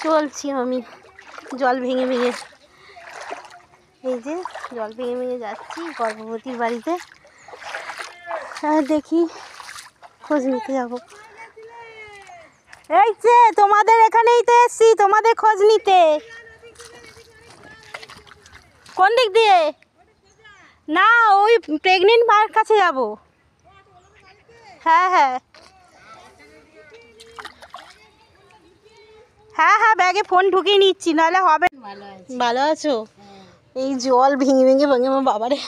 চলছি আমি জল ভেঙে ভেঙে, এই যে জল ভেঙে ভেঙে যাচ্ছি গর্ভবতীর বাড়িতে। দেখি খোঁজ নিতে যাবো। এই যে তোমাদের এখানেই তো এসছি, তোমাদের খোঁজ নিতে। কোন দিক দিয়ে? না, ওই প্রেগনেন্ট মায়ের কাছে যাব। হ্যাঁ হ্যাঁ হ্যাঁ হ্যাঁ, ব্যাগে ফোন ঢুকিয়ে নিচ্ছি, নাহলে হবে। ভালো আছো? এই জল ভেঙে ভেঙে ভেঙে আমার বাবারে,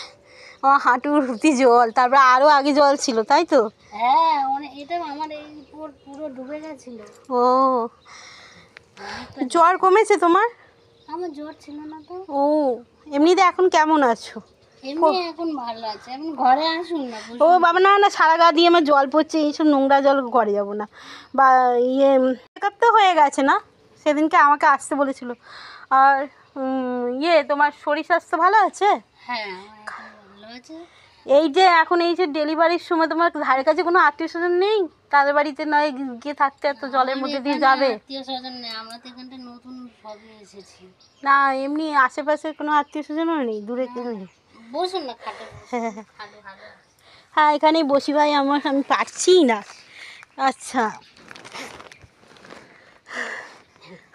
আমার হাঁটুর অবধি জল। তারপরে আরও আগে জল ছিল, তাই তো? হ্যাঁ, এটা আমার এই পুরো ডুবে গেছিল। ও, জ্বর কমেছে তোমার? আমার জ্বর ছিল না তো। ও, এমনিতে এখন কেমন আছো? এমনি এখন ভালো আছে। এখন ঘরে আসুন না। ও বাবা, না না, সারা গা দিয়ে আমার জল পড়ছে, এইসব নোংরা জল ঘরে যাবো না। বা চেকআপ তো হয়ে গেছে না? সেদিনকে আমাকে আসতে বলেছিল। আর তোমার শরীর স্বাস্থ্য ভালো আছে? হ্যাঁ, ভালো আছে। এই যে এখন এই যে ডেলিভারির সময় তোমার ধারে কাছে কোনো আত্মীয় স্বজন নেই? তাদের বাড়িতে নয় গিয়ে থাকতে, এত জলের মধ্যে দিয়ে যাবে? আত্মীয় স্বজন নেই, আমরা তো এখানটা নতুন সবে এসেছি। না, এমনি আশেপাশে কোনো আত্মীয় স্বজনও নেই? দূরে কেউ নেই? বসুন না খাটে। হ্যাঁ হ্যাঁ হ্যাঁ, এখানেই বসি ভাই, আমি পারছি না। আচ্ছা,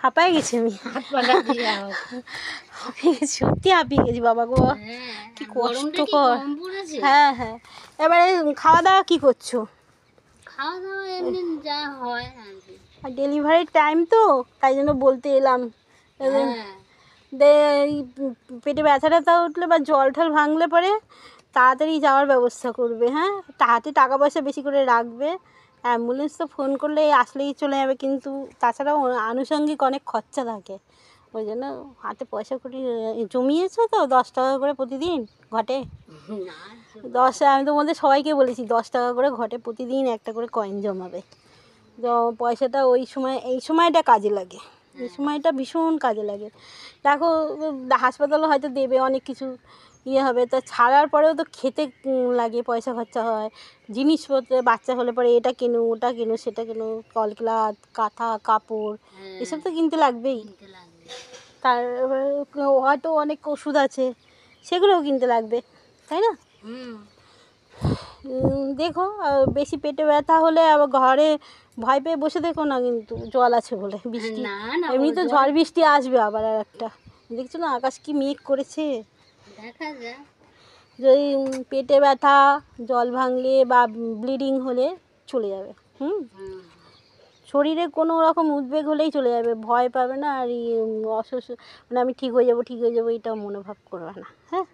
হাঁপায়ে গেছি আমি, হাঁপিয়ে গেছি, সত্যি হাঁপিয়ে গেছি বাবা গো, কি কষ্টকর। হ্যাঁ হ্যাঁ, এবারে খাওয়া দাওয়া কি করছো? খাওয়া দাওয়া এমনি যা হয় আর ডেলিভারির টাইম তো, তাই জন্য বলতে এলাম। এই পেটে ব্যথা ট্যাথা উঠলে বা জল ঠল ভাঙলে পরে তাড়াতাড়ি যাওয়ার ব্যবস্থা করবে। হ্যাঁ, হাতে টাকা পয়সা বেশি করে রাখবে। অ্যাম্বুলেন্স তো ফোন করলে আসলেই চলে যাবে, কিন্তু তাছাড়াও আনুষঙ্গিক অনেক খরচা থাকে। ওই জন্য হাতে পয়সা করে জমিয়েছো তো, 10 টাকা করে প্রতিদিন ঘটে। 10, আমি তো বলতে সবাইকে বলেছি 10 টাকা করে ঘটে প্রতিদিন একটা করে কয়েন জমাবে। পয়সাটা ওই সময়, এই সময়টা কাজে লাগে, এই সময়টা ভীষণ কাজে লাগে। দেখো, হাসপাতালে হয়তো দেবে অনেক কিছু, হবে, তা ছাড়ার পরেও তো খেতে লাগে, পয়সা খরচা হয়, জিনিসপত্রে বাচ্চা হলে পরে এটা কেনো ওটা কেনো সেটা কেনো, কলক্লাথ, কাঁথা কাপড়, এসব তো কিনতে লাগবেই। তার হয়তো অনেক ওষুধ আছে, সেগুলোও কিনতে লাগবে, তাই না? দেখো, বেশি পেটে ব্যথা হলে আবার ঘরে ভয় পেয়ে বসে দেখো না, কিন্তু জল আছে বলে। বৃষ্টি এমনি তো ঝড় বৃষ্টি আসবে আবার, আর একটা দেখছো না আকাশ কি মেঘ করেছে, দেখা যায়। যদি পেটে ব্যথা, জল ভাঙলে বা ব্লিডিং হলে চলে যাবে। শরীরে কোনো রকম উদ্বেগ হলেই চলে যাবে, ভয় পাবে না। আর মানে আমি ঠিক হয়ে যাবো ঠিক হয়ে যাবো, এটাও মনোভাব করবে না। হ্যাঁ।